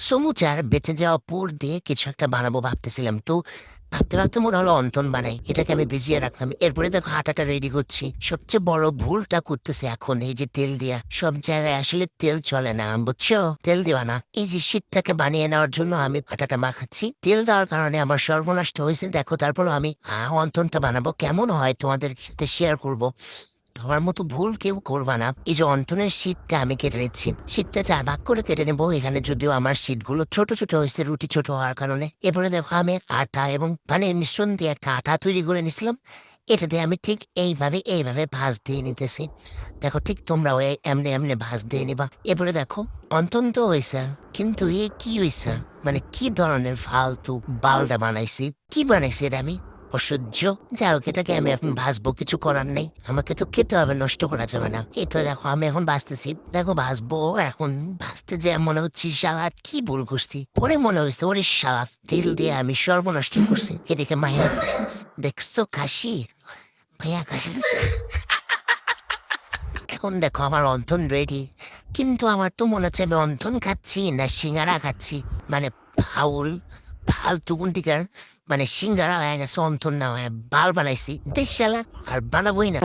সমুচার বেঁচে যাওয়া পুর দিয়ে কিছু একটা বানাবো ভাবতেছিলাম, তো ভাবতে ভাবতে মনে হলো অন্তন বানাই, এটাকে আমি ভিজিয়ে রাখলাম। এরপরে দেখো আটাটা রেডি করছি। সবচেয়ে বড় ভুলটা করতেছে এখন এই যে তেল দিয়া, সব জায়গায় আসলে তেল চলে না, বুঝছো? তেল দেওয়া না, এই যে শীতটাকে বানিয়ে নেওয়ার জন্য আমি আটাটা মাখাচ্ছি। তেল দেওয়ার কারণে আমার সর্বনষ্ট হয়েছে দেখো। তারপর আমি অন্তনটা বানাবো, কেমন হয় তোমাদের সাথে শেয়ার করবো। তোমার মতো ভুল কেউ করবা না। এই যে অন্তনের শীতটা আমি কেটে নিচ্ছি, শীতটা 4 ভাগ করে কেটে নেবো। এখানে যদিও আমার শীতগুলো ছোট ছোট হয়েছে রুটি ছোট হওয়ার কারণে। এরপরে দেখো আমি আটা এবং পানির মিশ্রণ দিয়ে একটা আটা তৈরি করে নিছিলাম। এটা দিয়ে আমি ঠিক এইভাবে ভাঁজ দিয়ে নিতেছি। দেখো ঠিক তোমরাও এমনি এমনি ভাঁজ দিয়ে নিবা। এরপরে দেখো অন্তন তো হয়েছে, কিন্তু এ কি হয়েছে, মানে কি ধরনের ফালতু বালটা বানাইছি, কি বানাইছি এটা আমি অসহ্য। যাই হোক, এটাকে আমি এখন ভাসবো, কিছু করার নেই, আমাকে তো খেতে হবে, নষ্ট করা যাবে না। এই তো দেখো আমি এখন ভাসতেছি, দেখো ভাসবো। এখন ভাসতে যে মনে হচ্ছে সালাদ কি ভুল করছি, পরে মনে হয়েছে ওরে সালাদ তেল দিয়ে আমি সর্বনষ্ট করছি। এদিকে মায়া দেখছো কাশি, মায়া কাশি দিছে। এখন দেখো আমার অন্থন রেডি, কিন্তু আমার তো মনে হচ্ছে আমি অন্থন খাচ্ছি না সিঙ্গারা খাচ্ছি। মানে ফাউল, ফালতু কুন্টিকার, মানে সিঙ্গারা হয়ে গেছে অন্থন না হয়ে বাল বানাইছি দেশ শালা, আর বানাবোই না।